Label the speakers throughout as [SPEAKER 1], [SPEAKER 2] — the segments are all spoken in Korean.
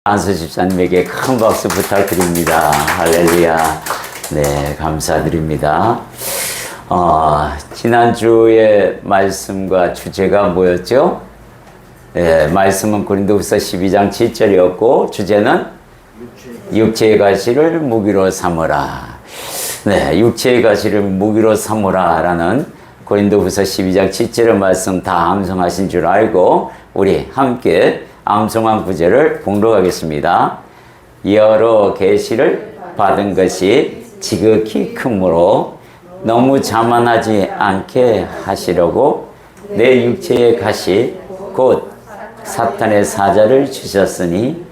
[SPEAKER 1] 안수 집사님에게 큰 박수 부탁드립니다. 할렐루야. 네, 감사드립니다. 지난주의 말씀과 주제가 뭐였죠? 네, 말씀은 고린도후서 12장 7절이었고 주제는 육체의 가시를 무기로 삼으라. 네, 육체의 가시를 무기로 삼으라 라는 고린도후서 12장 7절의 말씀 다 암송하신 줄 알고 우리 함께 암송한 구절을 봉독하겠습니다. 여러 계시를 받은 것이 지극히 크므로 너무 자만하지 않게 하시려고 내 육체의 가시 곧 사탄의 사자를 주셨으니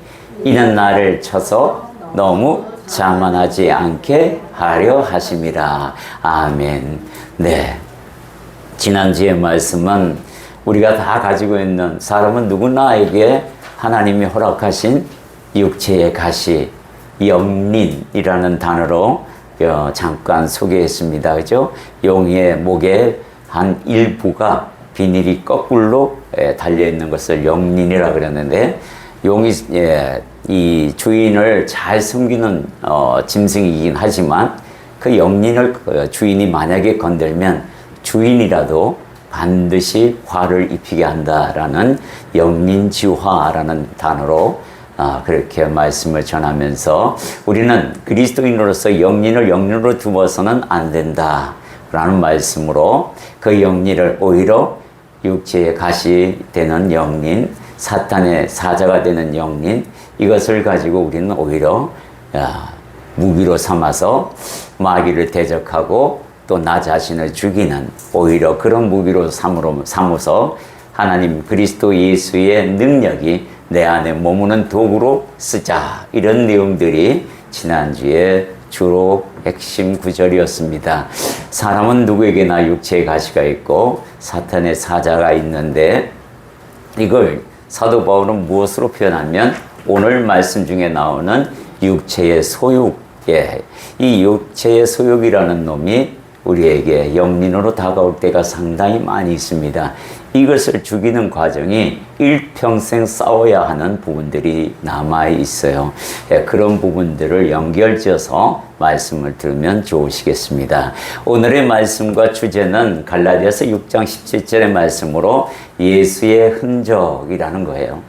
[SPEAKER 1] 이는 나를 쳐서 너무 자만하지 않게 하려 하심이라. 아멘. 네, 지난주의 말씀은 우리가 다 가지고 있는 사람은 누구나에게 하나님이 허락하신 육체의 가시, 영린이라는 단어로 잠깐 소개했습니다. 그죠? 용의 목에 한 일부가 비닐이 거꾸로 달려있는 것을 영린이라고 그랬는데, 용이 이 주인을 잘 섬기는 짐승이긴 하지만 그 영린을 주인이 만약에 건들면 주인이라도 반드시 화를 입히게 한다라는 영린지화라는 단어로 그렇게 말씀을 전하면서 우리는 그리스도인으로서 영린을 영린으로 두어서는 안 된다라는 말씀으로 그 영린을 오히려 육체의 가시 되는 영린, 사탄의 사자가 되는 영린, 이것을 가지고 우리는 오히려 무기로 삼아서 마귀를 대적하고 또 나 자신을 죽이는 오히려 그런 무기로 삼어서 하나님 그리스도 예수의 능력이 내 안에 머무는 도구로 쓰자, 이런 내용들이 지난주에 주로 핵심 구절이었습니다. 사람은 누구에게나 육체의 가시가 있고 사탄의 사자가 있는데 이걸 사도 바울은 무엇으로 표현하면 오늘 말씀 중에 나오는 육체의 소욕, 이 육체의 소욕이라는 놈이 우리에게 영린으로 다가올 때가 상당히 많이 있습니다. 이것을 죽이는 과정이 일평생 싸워야 하는 부분들이 남아 있어요. 그런 부분들을 연결지어서 말씀을 들으면 좋으시겠습니다. 오늘의 말씀과 주제는 갈라디아서 6장 17절의 말씀으로 예수의 흔적이라는 거예요.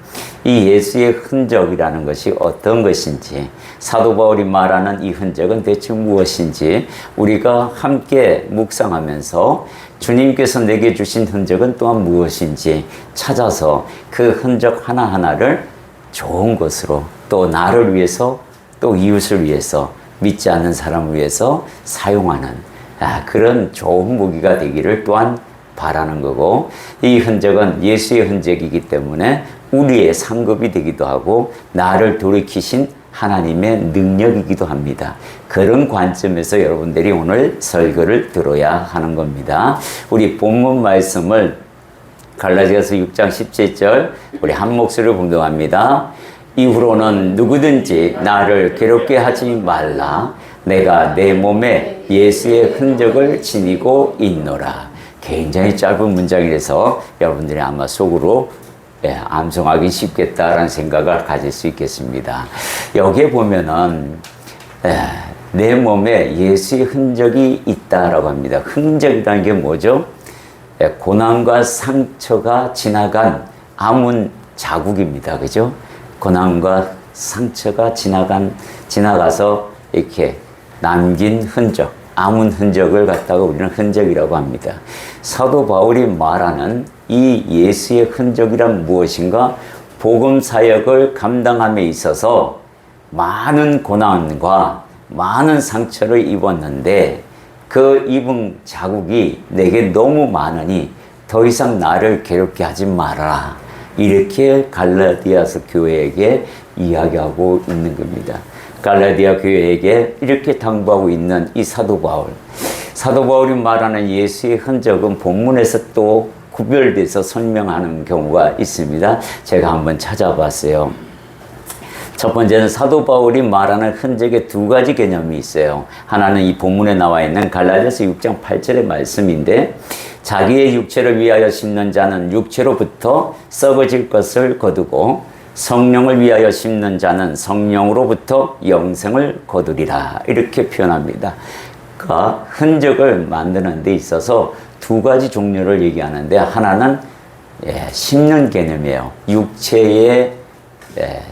[SPEAKER 1] 이 예수의 흔적이라는 것이 어떤 것인지, 사도 바울이 말하는 이 흔적은 대체 무엇인지 우리가 함께 묵상하면서 주님께서 내게 주신 흔적은 또한 무엇인지 찾아서 그 흔적 하나하나를 좋은 것으로, 또 나를 위해서, 또 이웃을 위해서, 믿지 않는 사람을 위해서 사용하는 그런 좋은 무기가 되기를 또한 바라는 거고, 이 흔적은 예수의 흔적이기 때문에 우리의 상급이 되기도 하고 나를 돌이키신 하나님의 능력이기도 합니다. 그런 관점에서 여러분들이 오늘 설교를 들어야 하는 겁니다. 우리 본문 말씀을 갈라디아서 6장 17절 우리 한 목소리로 봉독합니다. 이후로는 누구든지 나를 괴롭게 하지 말라. 내가 내 몸에 예수의 흔적을 지니고 있노라. 굉장히 짧은 문장이라서 여러분들이 아마 속으로 암송하기 쉽겠다라는 생각을 가질 수 있겠습니다. 여기에 보면은 내 몸에 예수의 흔적이 있다라고 합니다. 흔적이라는 게 뭐죠? 고난과 상처가 지나간 아문 자국입니다. 그죠? 고난과 상처가 지나가서 이렇게 남긴 흔적, 아문 흔적을 갖다가 우리는 흔적이라고 합니다. 사도 바울이 말하는 이 예수의 흔적이란 무엇인가? 복음 사역을 감당함에 있어서 많은 고난과 많은 상처를 입었는데 그 입은 자국이 내게 너무 많으니 더 이상 나를 괴롭게 하지 말아라. 이렇게 갈라디아서 교회에게 이야기하고 있는 겁니다. 갈라디아 교회에게 이렇게 당부하고 있는 이 사도 바울이 말하는 예수의 흔적은 본문에서 또 구별돼서 설명하는 경우가 있습니다. 제가 한번 찾아봤어요. 첫 번째는 사도 바울이 말하는 흔적의 두 가지 개념이 있어요. 하나는 이 본문에 나와 있는 갈라디아서 6장 8절의 말씀인데, 자기의 육체를 위하여 심는 자는 육체로부터 썩어질 것을 거두고 성령을 위하여 심는 자는 성령으로부터 영생을 거두리라. 이렇게 표현합니다. 그러니까 흔적을 만드는 데 있어서 두 가지 종류를 얘기하는데, 하나는 심는 개념이에요.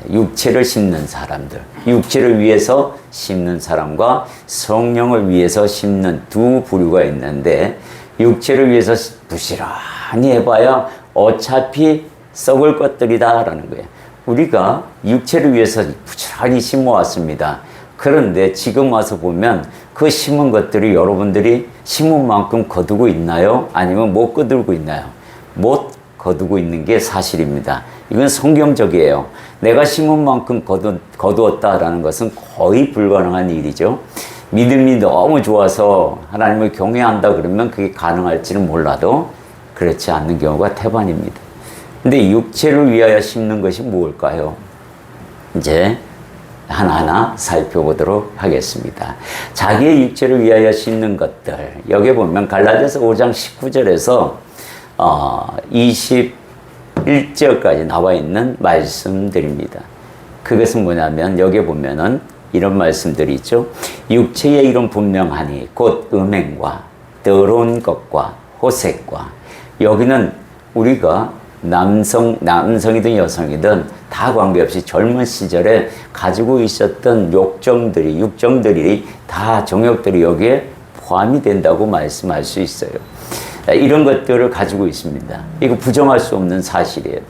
[SPEAKER 1] 육체를 심는 사람들, 육체를 위해서 심는 사람과 성령을 위해서 심는 두 부류가 있는데, 육체를 위해서 부지런히 해봐야 어차피 썩을 것들이다 라는 거예요. 우리가 육체를 위해서 부지런히 심어왔습니다. 그런데 지금 와서 보면 그 심은 것들이 여러분들이 심은 만큼 거두고 있나요? 아니면 못 거두고 있나요? 못 거두고 있는 게 사실입니다. 이건 성경적이에요. 내가 심은 만큼 거두었다라는 것은 거의 불가능한 일이죠. 믿음이 너무 좋아서 하나님을 경외한다 그러면 그게 가능할지는 몰라도 그렇지 않는 경우가 태반입니다. 근데 육체를 위하여 심는 것이 무엇일까요? 이제 하나하나 살펴보도록 하겠습니다. 자기의 육체를 위하여 심는 것들, 여기 보면 갈라디아서 5장 19절에서 21절까지 나와 있는 말씀들입니다. 그것은 뭐냐면 여기 보면은 이런 말씀들이 있죠. 육체의 이름 분명하니 곧 음행과 더러운 것과 호색과, 여기는 우리가 남성이든 여성이든 다 관계없이 젊은 시절에 가지고 있었던 육정들이 다 정욕들이 여기에 포함이 된다고 말씀할 수 있어요. 이런 것들을 가지고 있습니다. 이거 부정할 수 없는 사실이에요.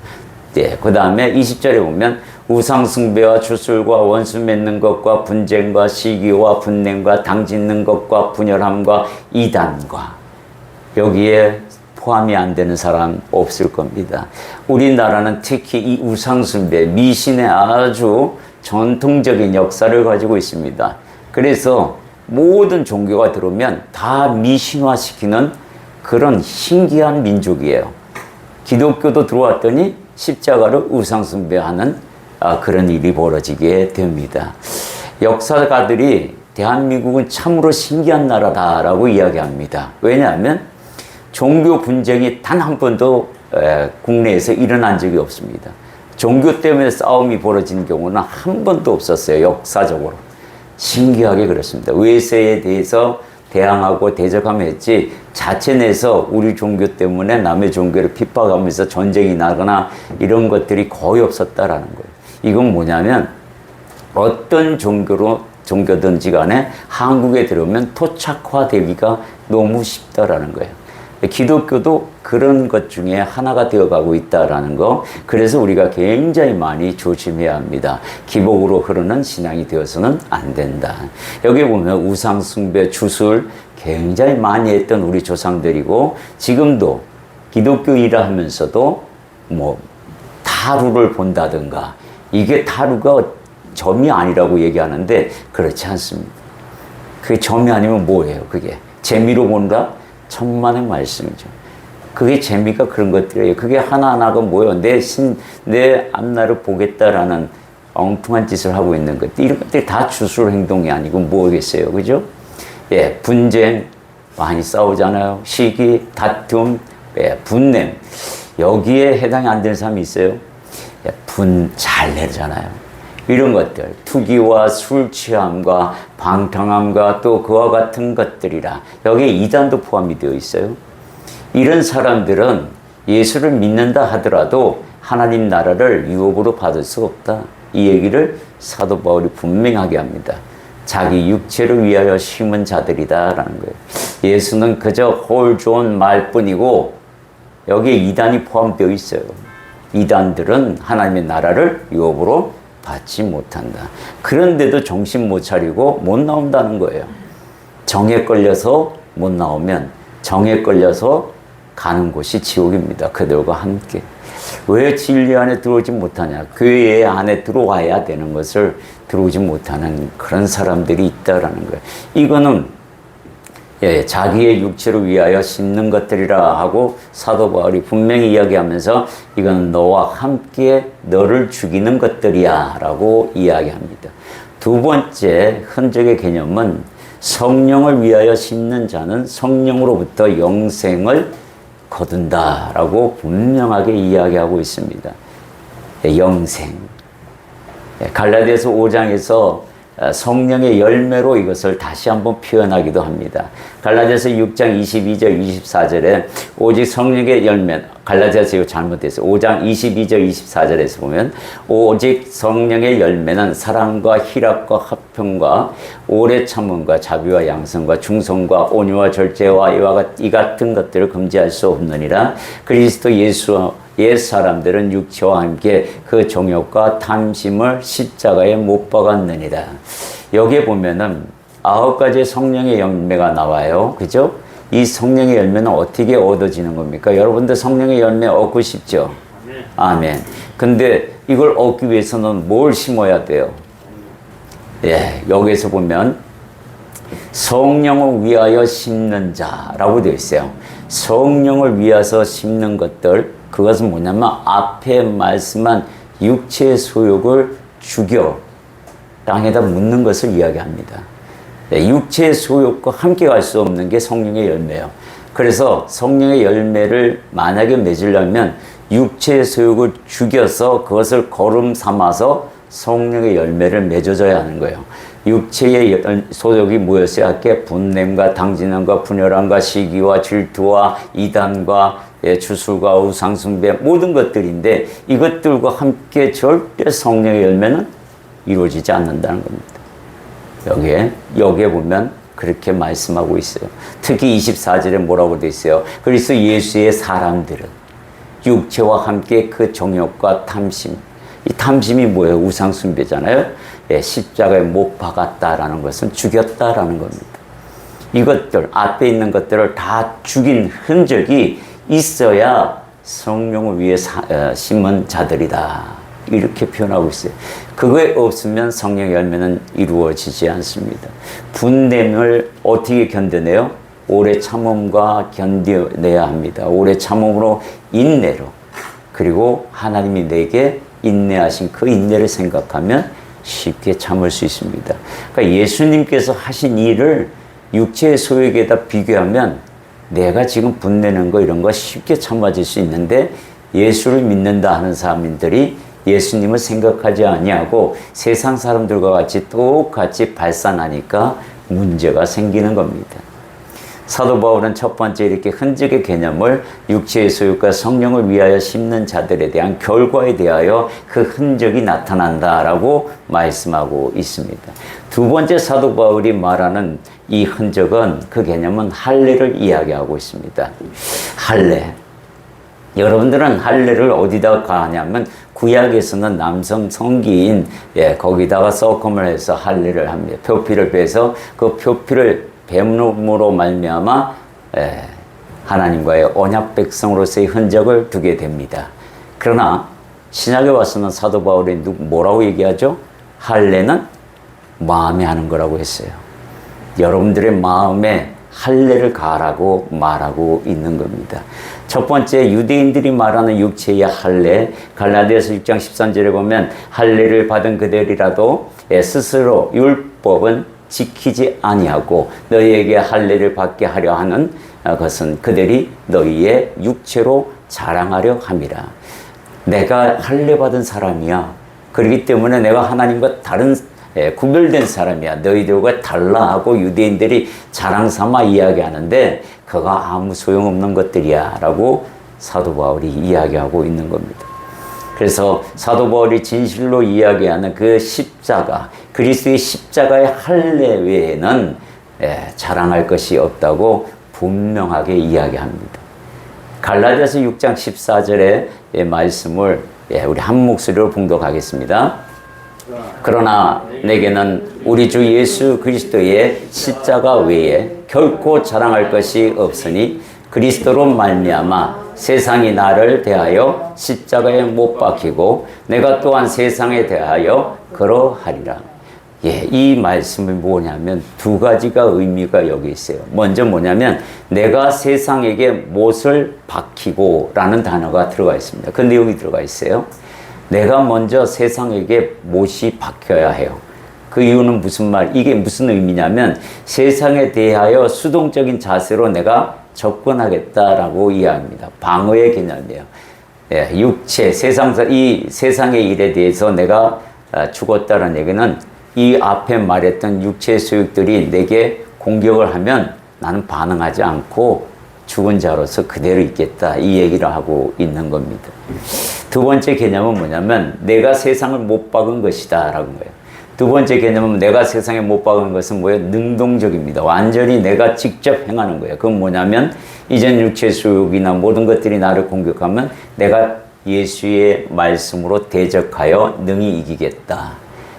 [SPEAKER 1] 네, 그 다음에 20절에 보면 우상숭배와 주술과 원수 맺는 것과 분쟁과 시기와 분냄과 당짓는 것과 분열함과 이단과, 여기에 포함이 안 되는 사람 없을 겁니다. 우리나라는 특히 이 우상숭배, 미신의 아주 전통적인 역사를 가지고 있습니다. 그래서 모든 종교가 들어오면 다 미신화시키는 그런 신기한 민족이에요. 기독교도 들어왔더니 십자가를 우상숭배하는 그런 일이 벌어지게 됩니다. 역사가들이 대한민국은 참으로 신기한 나라다라고 이야기합니다. 왜냐하면 종교 분쟁이 단 한 번도 국내에서 일어난 적이 없습니다. 종교 때문에 싸움이 벌어진 경우는 한 번도 없었어요. 역사적으로. 신기하게 그렇습니다. 외세에 대해서 대항하고 대적하며 했지, 자체 내에서 우리 종교 때문에 남의 종교를 핍박하면서 전쟁이 나거나 이런 것들이 거의 없었다라는 거예요. 이건 뭐냐면 어떤 종교든지 간에 한국에 들어오면 토착화되기가 너무 쉽다라는 거예요. 기독교도 그런 것 중에 하나가 되어가고 있다라는 거. 그래서 우리가 굉장히 많이 조심해야 합니다. 기복으로 흐르는 신앙이 되어서는 안 된다. 여기 보면 우상숭배, 주술 굉장히 많이 했던 우리 조상들이고, 지금도 기독교 일을 하면서도 뭐 타루를 본다든가, 이게 타루가 점이 아니라고 얘기하는데 그렇지 않습니다. 그게 점이 아니면 뭐예요? 그게 재미로 본다? 천만의 말씀이죠. 그게 재미가 그런 것들이에요. 그게 하나하나가 뭐예요? 내 앞날을 보겠다라는 엉뚱한 짓을 하고 있는 것들. 이런 것들이 다 주술 행동이 아니고 뭐겠어요? 그죠? 예, 분쟁, 많이 싸우잖아요. 시기, 다툼, 분냄. 여기에 해당이 안 되는 사람이 있어요? 잘 내잖아요. 이런 것들, 투기와 술 취함과 방탕함과 또 그와 같은 것들이라, 여기에 이단도 포함이 되어 있어요. 이런 사람들은 예수를 믿는다 하더라도 하나님 나라를 유업으로 받을 수 없다. 이 얘기를 사도 바울이 분명하게 합니다. 자기 육체를 위하여 심은 자들이다라는 거예요. 예수는 그저 홀 좋은 말뿐이고 여기에 이단이 포함되어 있어요. 이단들은 하나님의 나라를 유업으로 받지 못한다. 그런데도 정신 못 차리고 못 나온다는 거예요. 정에 걸려서 못 나오면 정에 걸려서 가는 곳이 지옥입니다. 그들과 함께. 왜 진리 안에 들어오지 못하냐? 교회 안에 들어와야 되는 것을 들어오지 못하는 그런 사람들이 있다라는 거예요. 이거는 자기의 육체를 위하여 심는 것들이라 하고 사도 바울이 분명히 이야기하면서 이건 너와 함께 너를 죽이는 것들이야 라고 이야기합니다. 두 번째 흔적의 개념은 성령을 위하여 심는 자는 성령으로부터 영생을 거둔다 라고 분명하게 이야기하고 있습니다. 영생. 갈라디아서 5장에서 성령의 열매로 이것을 다시 한번 표현하기도 합니다. 갈라디아서 6장 22절 24절에 오직 성령의 열매, 갈라디아서 이거 잘못됐어요. 5장 22절 24절에서 보면 오직 성령의 열매는 사랑과 희락과 화평과 오래 참음과 자비와 양성과 중성과 온유와 절제와 이 같은 것들을 금지할 수 없느니라. 그리스도 예수 옛 사람들은 육체와 함께 그 정욕과 탐심을 십자가에 못 박았느니라. 여기에 보면은 9가지의 성령의 열매가 나와요. 그죠? 이 성령의 열매는 어떻게 얻어지는 겁니까? 여러분들 성령의 열매 얻고 싶죠? 아멘. 근데 이걸 얻기 위해서는 뭘 심어야 돼요? 예, 여기에서 보면 성령을 위하여 심는 자라고 되어 있어요. 성령을 위해서 심는 것들, 그것은 뭐냐면 앞에 말씀한 육체의 소욕을 죽여 땅에다 묻는 것을 이야기합니다. 육체의 소욕과 함께 갈 수 없는 게 성령의 열매예요. 그래서 성령의 열매를 만약에 맺으려면 육체의 소욕을 죽여서 그것을 거름 삼아서 성령의 열매를 맺어줘야 하는 거예요. 육체의 소욕이 뭐였어야 할게? 분냄과 당진함과 분열함과 시기와 질투와 이단과 주술과 우상숭배 모든 것들인데 이것들과 함께 절대 성령의 열매는 이루어지지 않는다는 겁니다. 여기에 보면 그렇게 말씀하고 있어요. 특히 24절에 뭐라고 돼 있어요? 그리스도 예수의 사람들은 육체와 함께 그 정욕과 탐심, 이 탐심이 뭐예요? 우상숭배잖아요. 십자가에 못 박았다라는 것은 죽였다라는 겁니다. 이것들, 앞에 있는 것들을 다 죽인 흔적이 있어야 성령을 위해 심은 자들이다. 이렇게 표현하고 있어요. 그거에 없으면 성령의 열매는 이루어지지 않습니다. 분냄을 어떻게 견뎌내요? 오래 참음과 견뎌내야 합니다. 오래 참음으로 인내로. 그리고 하나님이 내게 인내하신 그 인내를 생각하면 쉽게 참을 수 있습니다. 그러니까 예수님께서 하신 일을 육체의 소욕에다 비교하면 내가 지금 분내는 거 이런 거 쉽게 참아질 수 있는데 예수를 믿는다 하는 사람들이 예수님을 생각하지 아니하고 세상 사람들과 같이 똑같이 발산하니까 문제가 생기는 겁니다. 사도 바울은 첫 번째 이렇게 흔적의 개념을 육체의 소욕과 성령을 위하여 심는 자들에 대한 결과에 대하여 그 흔적이 나타난다라고 말씀하고 있습니다. 두 번째 사도 바울이 말하는 이 흔적은 그 개념은 할례를 이야기하고 있습니다. 할례. 여러분들은 할례를 어디다가 가냐면 구약에서는 남성 성기인 거기다가 썩음을 해서 할례를 합니다. 표피를 빼서 그 표피를 뱀으로 말미암아 하나님과의 언약 백성으로서의 흔적을 두게 됩니다. 그러나 신약에 와서는 사도 바울이 뭐라고 얘기하죠? 할례는 마음에 하는 거라고 했어요. 여러분들의 마음에 할례를 가라고 말하고 있는 겁니다. 첫 번째 유대인들이 말하는 육체의 할례, 갈라디아서 6장 13절에 보면 할례를 받은 그들이라도 스스로 율법은 지키지 아니하고 너희에게 할례를 받게 하려 하는 것은 그들이 너희의 육체로 자랑하려 함이라. 내가 할례 받은 사람이야. 그렇기 때문에 내가 하나님과 다른 구별된 사람이야. 너희들과 달라 하고 유대인들이 자랑 삼아 이야기하는데 그거 아무 소용없는 것들이야 라고 사도 바울이 이야기하고 있는 겁니다. 그래서 사도 바울이 진실로 이야기하는 그 십자가, 그리스도의 십자가의 할례 외에는 자랑할 것이 없다고 분명하게 이야기합니다. 갈라디아서 6장 14절의 말씀을 우리 한 목소리로 봉독하겠습니다. 그러나 내게는 우리 주 예수 그리스도의 십자가 외에 결코 자랑할 것이 없으니 그리스도로 말미암아 세상이 나를 대하여 십자가에 못 박히고 내가 또한 세상에 대하여 그러하리라. 이 말씀이 뭐냐면 두 가지가 의미가 여기 있어요. 먼저 뭐냐면 내가 세상에게 못을 박히고 라는 단어가 들어가 있습니다. 그 내용이 들어가 있어요. 내가 먼저 세상에게 못이 박혀야 해요. 그 이유는 이게 무슨 의미냐면 세상에 대하여 수동적인 자세로 내가 접근하겠다라고 이야기합니다. 방어의 개념이에요. 육체, 이 세상의 일에 대해서 내가 죽었다는 얘기는 이 앞에 말했던 육체의 소욕들이 내게 공격을 하면 나는 반응하지 않고 죽은 자로서 그대로 있겠다, 이 얘기를 하고 있는 겁니다. 두 번째 개념은 뭐냐면 내가 세상을 못 박은 것이다 라는 거예요. 두 번째 개념은 내가 세상에 못 박은 것은 뭐예요? 능동적입니다. 완전히 내가 직접 행하는 거예요. 그건 뭐냐면 이전 육체의 소욕이나 모든 것들이 나를 공격하면 내가 예수의 말씀으로 대적하여 능히 이기겠다.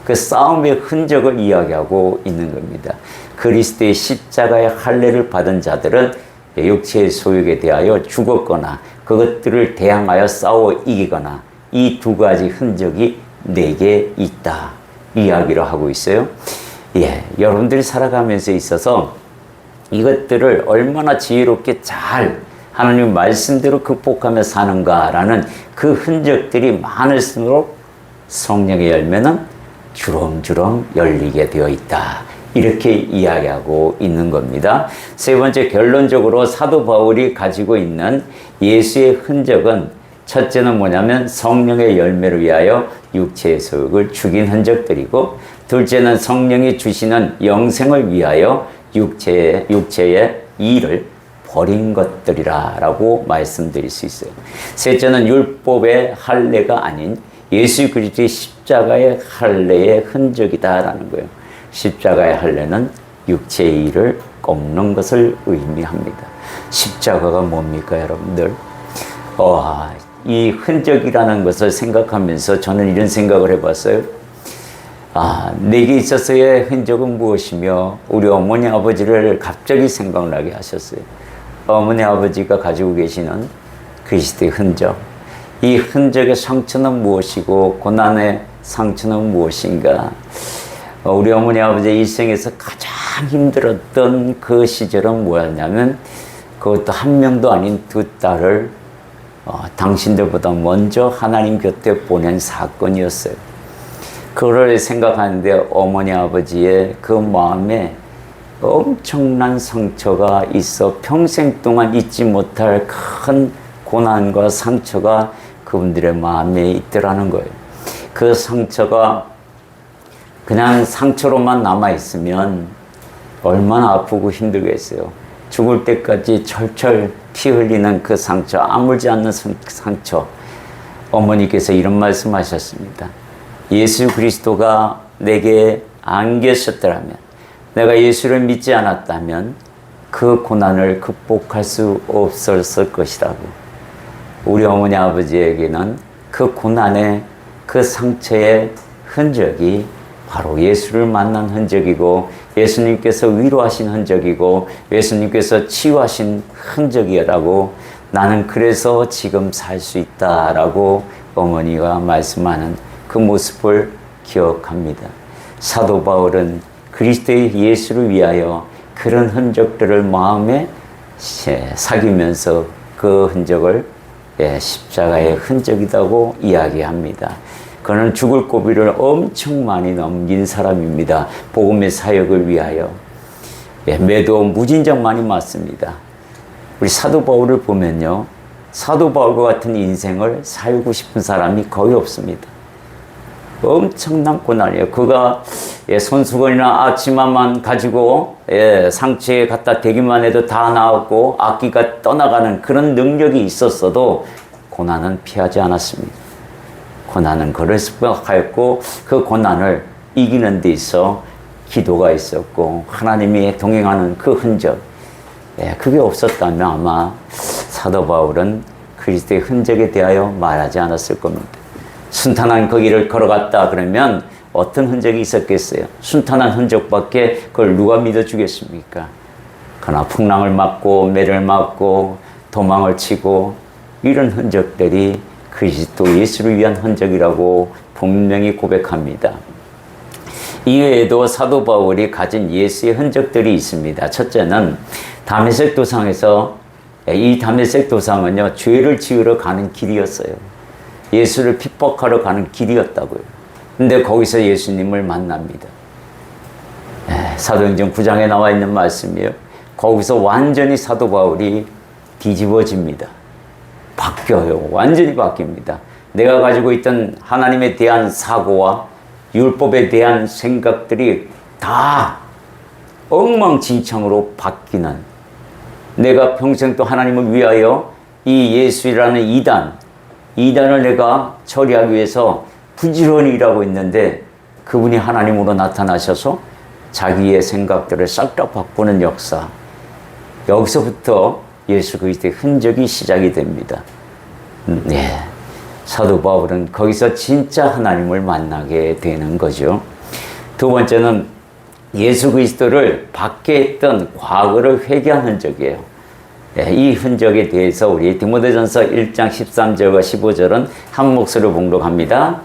[SPEAKER 1] 그 싸움의 흔적을 이야기하고 있는 겁니다. 그리스도의 십자가의 할례를 받은 자들은 육체의 소욕에 대하여 죽었거나 그것들을 대항하여 싸워 이기거나 이 두 가지 흔적이 내게 있다, 이야기를 하고 있어요. 여러분들이 살아가면서 있어서 이것들을 얼마나 지혜롭게 잘 하나님 말씀대로 극복하며 사는가라는 그 흔적들이 많을수록 성령의 열매는 주렁주렁 열리게 되어 있다, 이렇게 이야기하고 있는 겁니다. 세 번째, 결론적으로 사도 바울이 가지고 있는 예수의 흔적은 첫째는 뭐냐면 성령의 열매를 위하여 육체의 소욕을 죽인 흔적들이고, 둘째는 성령이 주시는 영생을 위하여 육체의 일을 버린 것들이라 라고 말씀드릴 수 있어요. 셋째는 율법의 할례가 아닌 예수 그리스도의 십자가의 할례의 흔적이다 라는 거예요. 십자가의 할례는 육체의 일을 꺾는 것을 의미합니다. 십자가가 뭡니까, 여러분들? 이 흔적이라는 것을 생각하면서 저는 이런 생각을 해봤어요. 내게 있어서의 흔적은 무엇이며, 우리 어머니 아버지를 갑자기 생각나게 하셨어요. 어머니 아버지가 가지고 계시는 그리스도의 흔적, 이 흔적의 상처는 무엇이고 고난의 상처는 무엇인가. 우리 어머니 아버지의 일생에서 가장 힘들었던 그 시절은 뭐였냐면, 그것도 한 명도 아닌 두 딸을 당신들보다 먼저 하나님 곁에 보낸 사건이었어요. 그걸 생각하는데 어머니 아버지의 그 마음에 엄청난 상처가 있어 평생 동안 잊지 못할 큰 고난과 상처가 그분들의 마음에 있더라는 거예요. 그 상처가 그냥 상처로만 남아있으면 얼마나 아프고 힘들겠어요. 죽을 때까지 철철 피 흘리는 그 상처, 아물지 않는 상처. 어머니께서 이런 말씀 하셨습니다. 예수 그리스도가 내게 안 계셨더라면, 내가 예수를 믿지 않았다면 그 고난을 극복할 수 없었을 것이라고. 우리 어머니 아버지에게는 그 고난의 그 상처의 흔적이 바로 예수를 만난 흔적이고, 예수님께서 위로하신 흔적이고, 예수님께서 치유하신 흔적이라고, 나는 그래서 지금 살 수 있다라고 어머니가 말씀하는 그 모습을 기억합니다. 사도 바울은 그리스도의 예수를 위하여 그런 흔적들을 마음에 사귀면서 그 흔적을 십자가의 흔적이라고 이야기합니다. 그는 죽을 고비를 엄청 많이 넘긴 사람입니다. 복음의 사역을 위하여. 매도 무진장 많이 맞습니다. 우리 사도 바울을 보면요, 사도 바울과 같은 인생을 살고 싶은 사람이 거의 없습니다. 엄청난 고난이에요. 그가 손수건이나 앞치마만 가지고 상처에 갖다 대기만 해도 다 나았고 악기가 떠나가는 그런 능력이 있었어도 고난은 피하지 않았습니다. 고난은 그를 습격하였고, 그 고난을 이기는 데 있어 기도가 있었고 하나님이 동행하는 그 흔적, 그게 없었다면 아마 사도 바울은 그리스도의 흔적에 대하여 말하지 않았을 겁니다. 순탄한 그 길을 걸어갔다 그러면 어떤 흔적이 있었겠어요? 순탄한 흔적밖에 그걸 누가 믿어주겠습니까? 그러나 풍랑을 맞고 매를 맞고 도망을 치고 이런 흔적들이 그리스도 예수를 위한 흔적이라고 분명히 고백합니다. 이외에도 사도 바울이 가진 예수의 흔적들이 있습니다. 첫째는 다메섹 도상에서, 이 다메섹 도상은요, 죄를 지으러 가는 길이었어요. 예수를 핍박하러 가는 길이었다고요. 근데 거기서 예수님을 만납니다. 사도행전 9장에 나와 있는 말씀이에요. 거기서 완전히 사도 바울이 뒤집어집니다. 바뀌어요. 완전히 바뀝니다. 내가 가지고 있던 하나님에 대한 사고와 율법에 대한 생각들이 다 엉망진창으로 바뀌는, 내가 평생 또 하나님을 위하여 이 예수라는 이단을 내가 처리하기 위해서 부지런히 일하고 있는데 그분이 하나님으로 나타나셔서 자기의 생각들을 싹 다 바꾸는 역사. 여기서부터 예수 그리스도의 흔적이 시작이 됩니다. 네. 사도 바울은 거기서 진짜 하나님을 만나게 되는 거죠. 두 번째는 예수 그리스도를 받게 했던 과거를 회개한 흔적이에요. 네, 이 흔적에 대해서 우리 디모데전서 1장 13절과 15절은 한 목소리로 봉독합니다.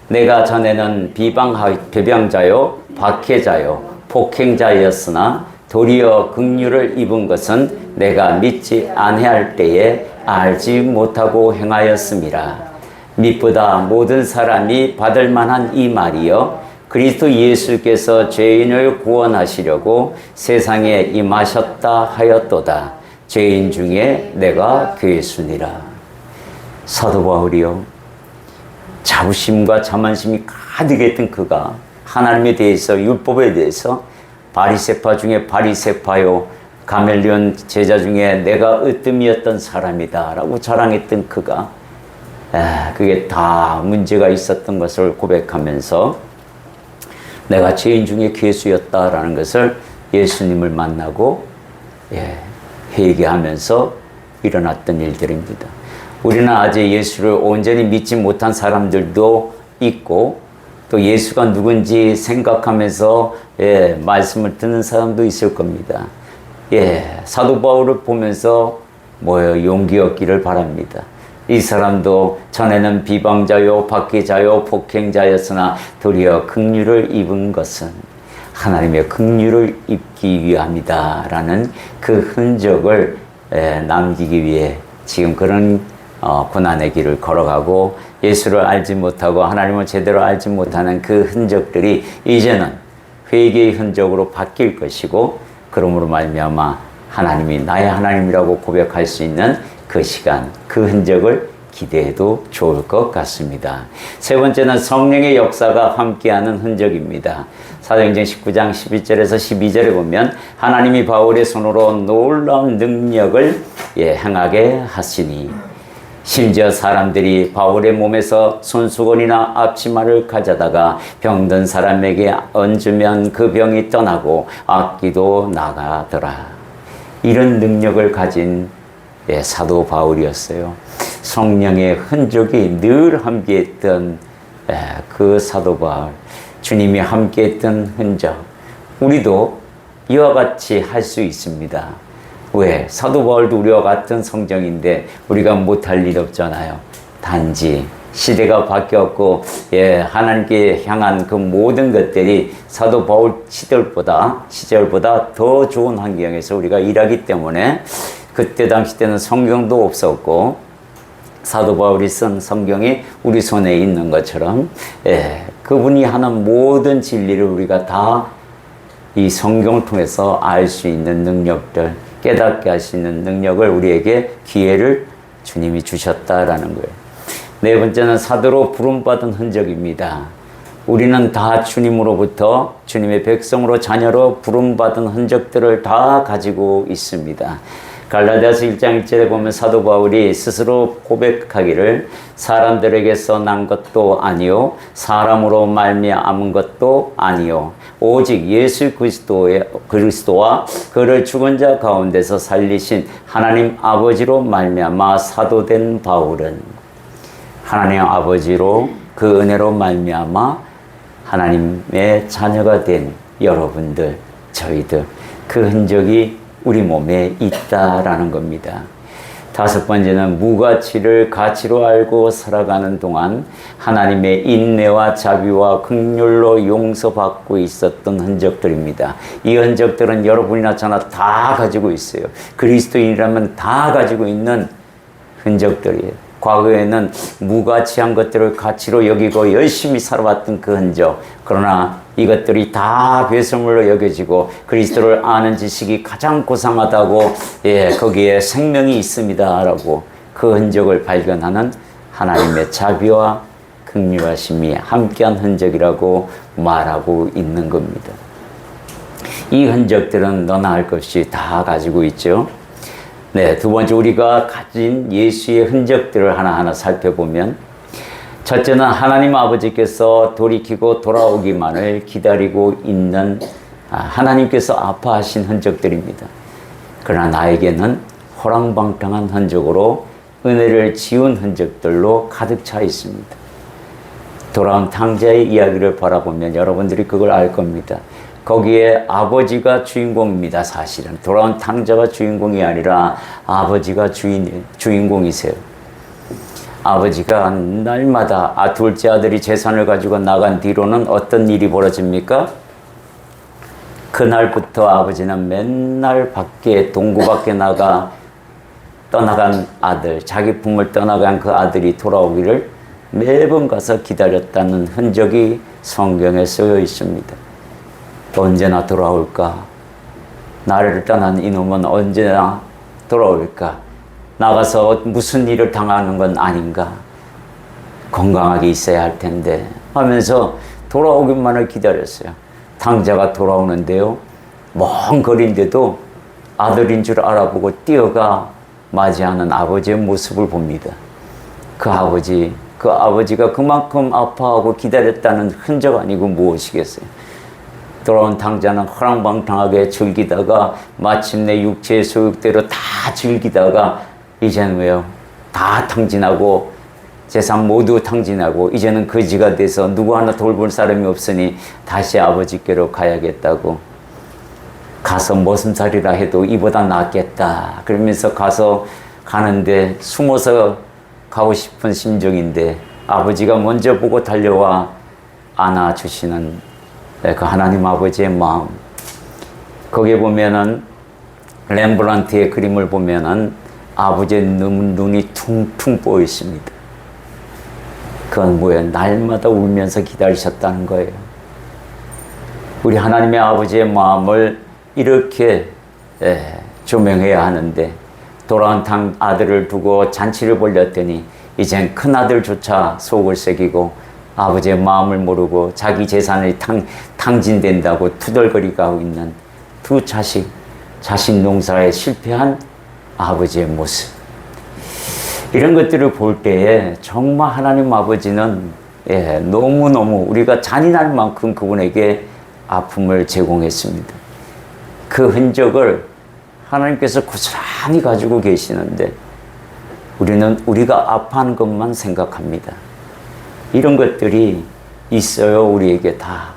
[SPEAKER 1] 내가 전에는 비방자요 박해자요 폭행자였으나 도리어 긍휼을 입은 것은 내가 믿지 아니할 때에 알지 못하고 행하였음이라. 믿보다 모든 사람이 받을 만한 이 말이여 그리스도 예수께서 죄인을 구원하시려고 세상에 임하셨다 하였도다. 죄인 중에 내가 괴순이라. 사도 바울이요, 자부심과 자만심이 가득했던 그가 하나님에 대해서, 율법에 대해서 바리새파 중에 바리새파요, 가멜리온 제자 중에 내가 으뜸이었던 사람이다 라고 자랑했던 그가 그게 다 문제가 있었던 것을 고백하면서 내가 죄인 중에 괴수였다라는 것을 예수님을 만나고 회개하면서 일어났던 일들입니다. 우리는 아직 예수를 온전히 믿지 못한 사람들도 있고 또 예수가 누군지 생각하면서 말씀을 듣는 사람도 있을 겁니다. 사도 바울을 보면서 용기 얻기를 바랍니다. 이 사람도 전에는 비방자요 박해자요 폭행자였으나 도리어 긍휼을 입은 것은 하나님의 긍휼을 입기 위함이다 라는 그 흔적을 남기기 위해 지금 그런 고난의 길을 걸어가고 예수를 알지 못하고 하나님을 제대로 알지 못하는 그 흔적들이 이제는 회개의 흔적으로 바뀔 것이고, 그러므로 말미암아 하나님이 나의 하나님이라고 고백할 수 있는 그 시간, 그 흔적을 기대해도 좋을 것 같습니다. 세 번째는 성령의 역사가 함께하는 흔적입니다. 사도행전 19장 11절에서 12절에 보면 하나님이 바울의 손으로 놀라운 능력을 행하게 하시니 심지어 사람들이 바울의 몸에서 손수건이나 앞치마를 가져다가 병든 사람에게 얹으면 그 병이 떠나고 악기도 나가더라. 이런 능력을 가진 사도 바울이었어요. 성령의 흔적이 늘 함께했던 그 사도 바울, 주님이 함께했던 흔적, 우리도 이와 같이 할 수 있습니다. 왜? 사도 바울도 우리와 같은 성정인데 우리가 못할 일 없잖아요. 단지 시대가 바뀌었고 하나님께 향한 그 모든 것들이 사도 바울 시절보다 더 좋은 환경에서 우리가 일하기 때문에, 그때 당시 때는 성경도 없었고 사도 바울이 쓴 성경이 우리 손에 있는 것처럼 그분이 하는 모든 진리를 우리가 다 이 성경을 통해서 알 수 있는 능력들, 깨닫게 하시는 능력을 우리에게 기회를 주님이 주셨다라는 거예요. 네 번째는 사도로 부름받은 흔적입니다. 우리는 다 주님으로부터 주님의 백성으로 자녀로 부름받은 흔적들을 다 가지고 있습니다. 갈라디아서 1장 1절에 보면 사도 바울이 스스로 고백하기를 사람들에게서 난 것도 아니요 사람으로 말미암은 것도 아니요 오직 예수 그리스도와 그를 죽은 자 가운데서 살리신 하나님 아버지로 말미암아 사도된 바울은, 하나님 아버지로 그 은혜로 말미암아 하나님의 자녀가 된 여러분들, 저희들, 그 흔적이 우리 몸에 있다라는 겁니다. 다섯 번째는 무가치를 가치로 알고 살아가는 동안 하나님의 인내와 자비와 긍휼로 용서받고 있었던 흔적들입니다. 이 흔적들은 여러분이나 저나 다 가지고 있어요. 그리스도인이라면 다 가지고 있는 흔적들이에요. 과거에는 무가치한 것들을 가치로 여기고 열심히 살아왔던 그 흔적, 그러나 이것들이 다 배설물로 여겨지고 그리스도를 아는 지식이 가장 고상하다고 거기에 생명이 있습니다 라고 그 흔적을 발견하는 하나님의 자비와 극률하심이 함께한 흔적이라고 말하고 있는 겁니다. 이 흔적들은 너나 할 것 없이 다 가지고 있죠. 네, 두 번째 우리가 가진 예수의 흔적들을 하나하나 살펴보면 첫째는 하나님 아버지께서 돌이키고 돌아오기만을 기다리고 있는 하나님께서 아파하신 흔적들입니다. 그러나 나에게는 호랑방탕한 흔적으로 은혜를 지운 흔적들로 가득 차 있습니다. 돌아온 탕자의 이야기를 바라보면 여러분들이 그걸 알 겁니다. 거기에 아버지가 주인공입니다. 사실은 돌아온 탕자가 주인공이 아니라 아버지가 주인공이세요. 아버지가 날마다 둘째 아들이 재산을 가지고 나간 뒤로는 어떤 일이 벌어집니까? 그날부터 아버지는 맨날 밖에 동구 밖에 떠나간 아들, 자기 품을 떠나간 그 아들이 돌아오기를 매번 가서 기다렸다는 흔적이 성경에 쓰여 있습니다. 언제나 돌아올까? 나를 떠난 이놈은 언제나 돌아올까? 나가서 무슨 일을 당하는 건 아닌가? 건강하게 있어야 할 텐데 하면서 돌아오기만을 기다렸어요. 탕자가 돌아오는데요. 먼 거리인데도 아들인 줄 알아보고 뛰어가 맞이하는 아버지의 모습을 봅니다. 그 아버지가 그만큼 아파하고 기다렸다는 흔적 아니고 무엇이겠어요? 돌아온 탕자는 허랑방탕하게 즐기다가 마침내 육체의 소욕대로 다 즐기다가 이제는 왜요? 다 탕진하고 재산 모두 탕진하고 이제는 거지가 돼서 누구 하나 돌볼 사람이 없으니 다시 아버지께로 가야겠다고 가서 머슴살이라 해도 이보다 낫겠다 그러면서 가는데 숨어서 가고 싶은 심정인데 아버지가 먼저 보고 달려와 안아주시는 그 하나님 아버지의 마음. 거기에 보면은 렘브란트의 그림을 보면은 아버지의 눈이 퉁퉁 부어 있습니다. 그건 뭐예요? 날마다 울면서 기다리셨다는 거예요. 우리 하나님의 아버지의 마음을 이렇게 조명해야 하는데 돌아온 아들을 두고 잔치를 벌였더니 이젠 큰 아들조차 속을 새기고 아버지의 마음을 모르고 자기 재산이 탕진된다고 투덜거리고 하고 있는 두 자신 농사에 실패한 아버지의 모습. 이런 것들을 볼 때에 정말 하나님 아버지는 너무너무 우리가 잔인할 만큼 그분에게 아픔을 제공했습니다. 그 흔적을 하나님께서 고스란히 가지고 계시는데 우리는 우리가 아파하는 것만 생각합니다. 이런 것들이 있어요, 우리에게 다.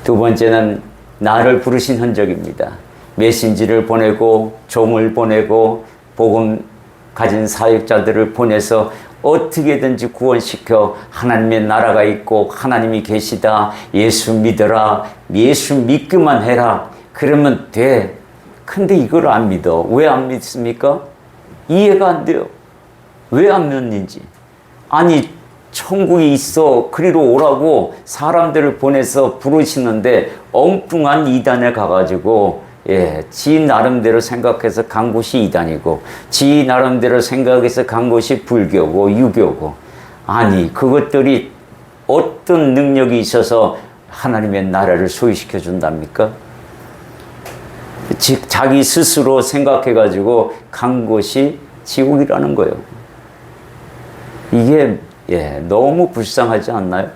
[SPEAKER 1] 두 번째는 나를 부르신 흔적입니다. 메신지를 보내고 종을 보내고 복음 가진 사역자들을 보내서 어떻게든지 구원시켜 하나님의 나라가 있고 하나님이 계시다. 예수 믿어라. 예수 믿기만 해라. 그러면 돼. 근데 이걸 안 믿어. 왜 안 믿습니까? 이해가 안 돼요. 왜 안 믿는지. 아니 천국이 있어 그리로 오라고 사람들을 보내서 부르시는데 엉뚱한 이단에 가가지고 지 나름대로 생각해서 간 곳이 이단이고 지 나름대로 생각해서 간 곳이 불교고 유교고 아니 그것들이 어떤 능력이 있어서 하나님의 나라를 소유시켜 준답니까? 즉 자기 스스로 생각해가지고 간 곳이 지옥이라는 거예요. 이게 너무 불쌍하지 않나요?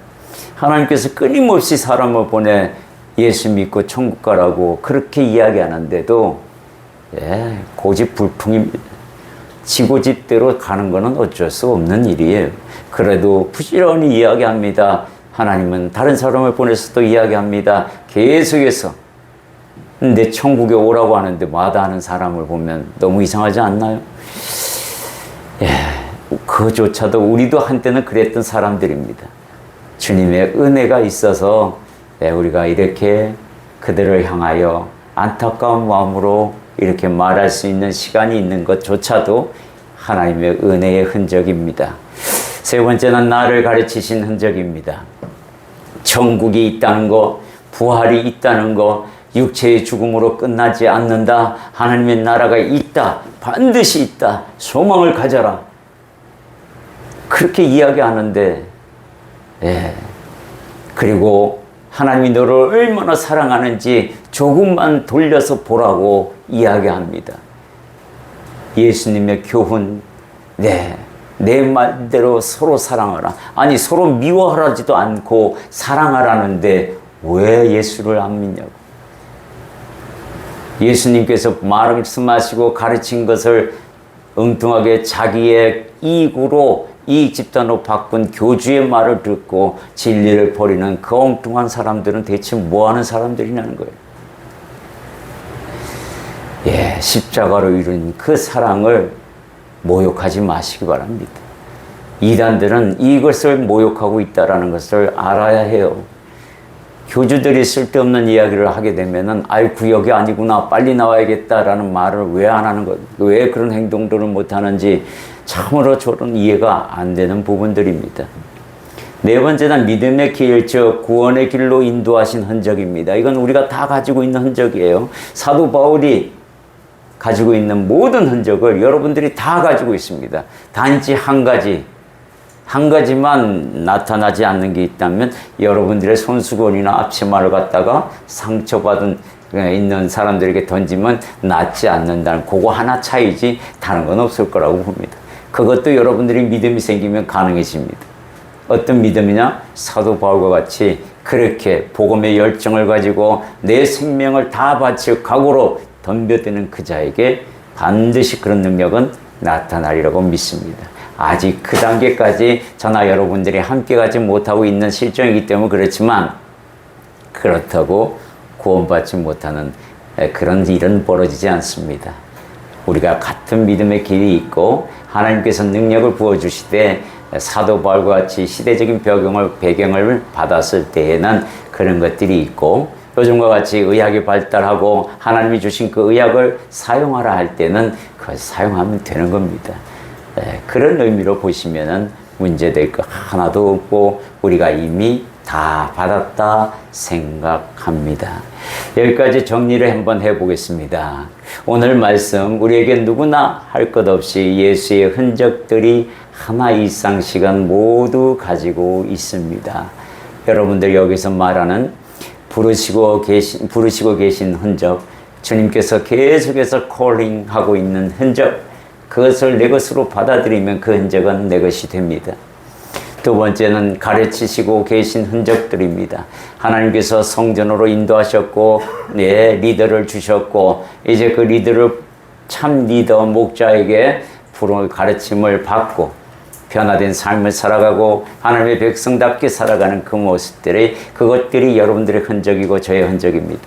[SPEAKER 1] 하나님께서 끊임없이 사람을 보내 예수 믿고 천국 가라고 그렇게 이야기하는데도 고집불통입니다. 지고집대로 가는 것은 어쩔 수 없는 일이에요. 그래도 부지런히 이야기합니다. 하나님은 다른 사람을 보내서도 이야기합니다. 계속해서. 근데 천국에 오라고 하는데 마다하는 사람을 보면 너무 이상하지 않나요? 그조차도 우리도 한때는 그랬던 사람들입니다. 주님의 은혜가 있어서 우리가 이렇게 그들을 향하여 안타까운 마음으로 이렇게 말할 수 있는 시간이 있는 것조차도 하나님의 은혜의 흔적입니다. 세 번째는 나를 가르치신 흔적입니다. 천국이 있다는 것, 부활이 있다는 것, 육체의 죽음으로 끝나지 않는다. 하나님의 나라가 있다. 반드시 있다. 소망을 가져라. 그렇게 이야기하는데 예. 그리고 하나님이 너를 얼마나 사랑하는지 조금만 돌려서 보라고 이야기합니다. 예수님의 교훈, 내 말대로 서로 사랑하라. 아니, 서로 미워하지도 않고 사랑하라는데 왜 예수를 안 믿냐고. 예수님께서 말씀하시고 가르친 것을 엉뚱하게 자기의 이익으로 이익 집단으로 바꾼 교주의 말을 듣고 진리를 버리는 그 엉뚱한 사람들은 대체 뭐 하는 사람들이냐는 거예요. 십자가로 이룬 그 사랑을 모욕하지 마시기 바랍니다. 이단들은 이것을 모욕하고 있다는 것을 알아야 해요. 교주들이 쓸데없는 이야기를 하게 되면은 구역이 아니구나, 빨리 나와야겠다라는 말을 왜 안 하는 것, 왜 그런 행동들을 못 하는지 참으로 저는 이해가 안 되는 부분들입니다. 네 번째는 믿음의 길, 즉 구원의 길로 인도하신 흔적입니다. 이건 우리가 다 가지고 있는 흔적이에요. 사도 바울이 가지고 있는 모든 흔적을 여러분들이 다 가지고 있습니다. 단지 한 가지만 나타나지 않는 게 있다면 여러분들의 손수건이나 앞치마를 갖다가 상처받은 있는 사람들에게 던지면 낫지 않는다는 그거 하나 차이지 다른 건 없을 거라고 봅니다. 그것도 여러분들이 믿음이 생기면 가능해집니다. 어떤 믿음이냐? 사도 바울과 같이 그렇게 복음의 열정을 가지고 내 생명을 다 바칠 각오로 덤벼드는 그 자에게 반드시 그런 능력은 나타나리라고 믿습니다. 아직 그 단계까지 저나 여러분들이 함께 가지 못하고 있는 실정이기 때문에 그렇지만, 그렇다고 구원받지 못하는 그런 일은 벌어지지 않습니다. 우리가 같은 믿음의 길이 있고 하나님께서 능력을 부어주시되 사도 바울과 같이 시대적인 배경을 받았을 때에는 그런 것들이 있고, 요즘과 같이 의학이 발달하고 하나님이 주신 그 의학을 사용하라 할 때는 그걸 사용하면 되는 겁니다. 그런 의미로 보시면은 문제될 거 하나도 없고 우리가 이미 다 받았다 생각합니다. 여기까지 정리를 한번 해보겠습니다. 오늘 말씀 우리에게 누구나 할 것 없이 예수의 흔적들이 하나 이상 시간 모두 가지고 있습니다. 여러분들 여기서 말하는 부르시고 계신 흔적, 주님께서 계속해서 콜링하고 있는 흔적, 그것을 내 것으로 받아들이면 그 흔적은 내 것이 됩니다. 두 번째는 가르치시고 계신 흔적들입니다. 하나님께서 성전으로 인도하셨고 리더를 주셨고 이제 그 리더를 참 리더 목자에게 가르침을 받고 변화된 삶을 살아가고 하나님의 백성답게 살아가는 그 모습들이, 그것들이 여러분들의 흔적이고 저의 흔적입니다.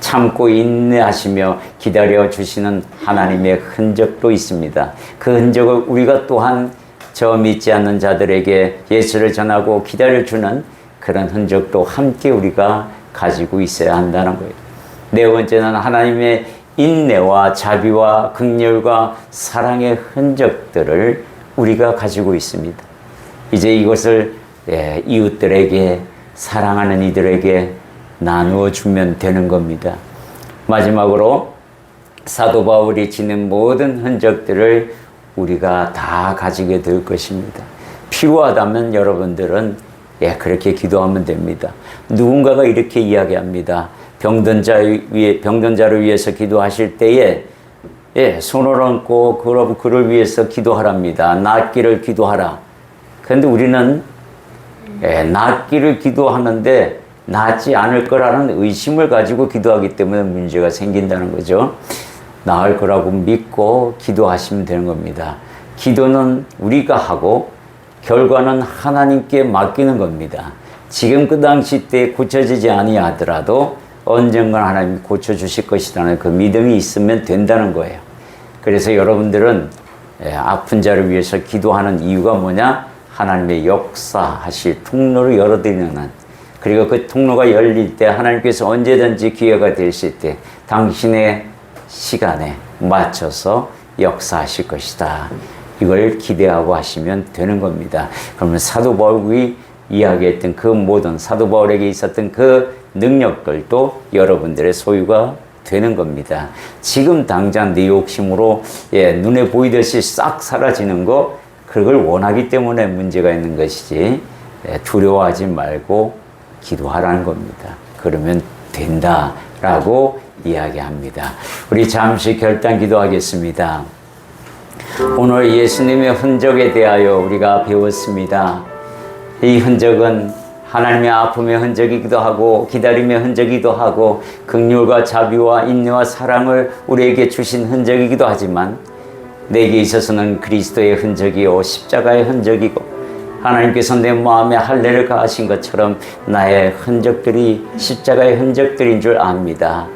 [SPEAKER 1] 참고 인내하시며 기다려주시는 하나님의 흔적도 있습니다. 그 흔적을 우리가 또한 저 믿지 않는 자들에게 예수를 전하고 기다려주는 그런 흔적도 함께 우리가 가지고 있어야 한다는 거예요. 네 번째는 하나님의 인내와 자비와 긍휼과 사랑의 흔적들을 우리가 가지고 있습니다. 이제 이것을 이웃들에게, 사랑하는 이들에게 나누어 주면 되는 겁니다. 마지막으로 사도 바울이 지닌 모든 흔적들을 우리가 다 가지게 될 것입니다. 필요하다면 여러분들은 그렇게 기도하면 됩니다. 누군가가 이렇게 이야기합니다. 병든자를 위해서 기도하실 때에 손을 얹고 그를 위해서 기도하랍니다. 낫기를 기도하라. 그런데 우리는 낫기를 기도하는데 낫지 않을 거라는 의심을 가지고 기도하기 때문에 문제가 생긴다는 거죠. 나을 거라고 믿고 기도하시면 되는 겁니다. 기도는 우리가 하고 결과는 하나님께 맡기는 겁니다. 지금 그 당시 때 고쳐지지 아니하더라도 언젠가 하나님이 고쳐주실 것이라는 그 믿음이 있으면 된다는 거예요. 그래서 여러분들은 아픈 자를 위해서 기도하는 이유가 뭐냐? 하나님의 역사하실 통로를 열어드리는, 그리고 그 통로가 열릴 때 하나님께서 언제든지 기회가 되실 때 당신의 시간에 맞춰서 역사하실 것이다. 이걸 기대하고 하시면 되는 겁니다. 그러면 사도 바울이 이야기했던 그 모든, 사도 바울에게 있었던 그 능력들도 여러분들의 소유가 되는 겁니다. 지금 당장 네 욕심으로 눈에 보이듯이 싹 사라지는 거, 그걸 원하기 때문에 문제가 있는 것이지 두려워하지 말고 기도하라는 겁니다. 그러면 된다라고 이야기합니다. 우리 잠시 결단 기도하겠습니다. 오늘 예수님의 흔적에 대하여 우리가 배웠습니다. 이 흔적은 하나님의 아픔의 흔적이기도 하고 기다림의 흔적이기도 하고 긍휼과 자비와 인내와 사랑을 우리에게 주신 흔적이기도 하지만 내게 있어서는 그리스도의 흔적이요 십자가의 흔적이고 하나님께서 내 마음에 할례를 가하신 것처럼 나의 흔적들이 십자가의 흔적들인 줄 압니다.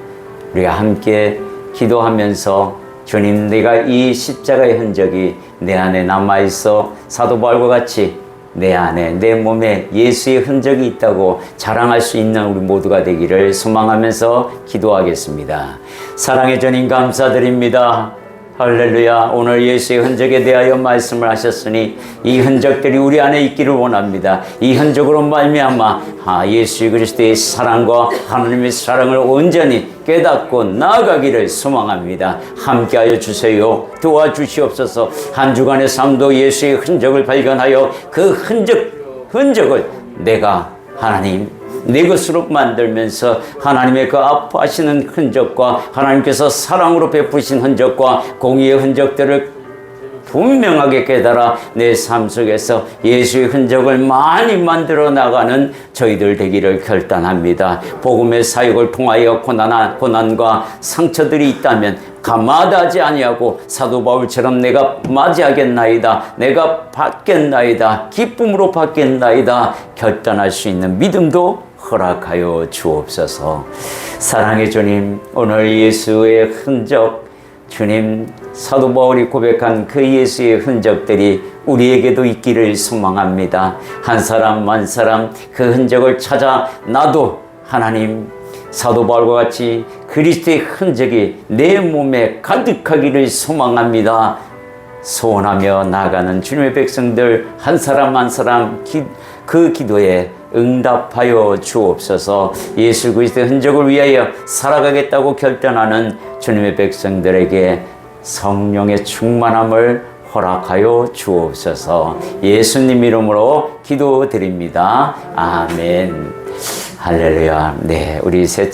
[SPEAKER 1] 우리가 함께 기도하면서 주님, 내가 이 십자가의 흔적이 내 안에 남아있어 사도 바울과 같이 내 안에 내 몸에 예수의 흔적이 있다고 자랑할 수 있는 우리 모두가 되기를 소망하면서 기도하겠습니다. 사랑의 주님 감사드립니다. 할렐루야. 오늘 예수의 흔적에 대하여 말씀을 하셨으니 이 흔적들이 우리 안에 있기를 원합니다. 이 흔적으로 말미암아 예수 그리스도의 사랑과 하나님의 사랑을 온전히 깨닫고 나아가기를 소망합니다. 함께하여 주세요. 도와주시옵소서. 한 주간의 삶도 예수의 흔적을 발견하여 그 흔적을 내가 하나님 내 것으로 만들면서 하나님의 그 아파하시는 흔적과 하나님께서 사랑으로 베푸신 흔적과 공의의 흔적들을 분명하게 깨달아 내 삶 속에서 예수의 흔적을 많이 만들어 나가는 저희들 되기를 결단합니다. 복음의 사역을 통하여 고난과 상처들이 있다면 가마다하지 아니하고 사도 바울처럼 내가 맞이하겠나이다, 내가 받겠나이다, 기쁨으로 받겠나이다 결단할 수 있는 믿음도 허락하여 주옵소서. 사랑의 주님, 오늘 예수의 흔적, 주님 사도 바울이 고백한 그 예수의 흔적들이 우리에게도 있기를 소망합니다. 한 사람 한 사람 그 흔적을 찾아 나도 하나님 사도 바울과 같이 그리스도의 흔적이 내 몸에 가득하기를 소망합니다. 소원하며 나아가는 주님의 백성들 한 사람 한 사람 그 기도에 응답하여 주옵소서. 예수 그리스도의 흔적을 위하여 살아가겠다고 결단하는 주님의 백성들에게 성령의 충만함을 허락하여 주옵소서. 예수님 이름으로 기도드립니다. 아멘. 할렐루야. 네, 우리 셋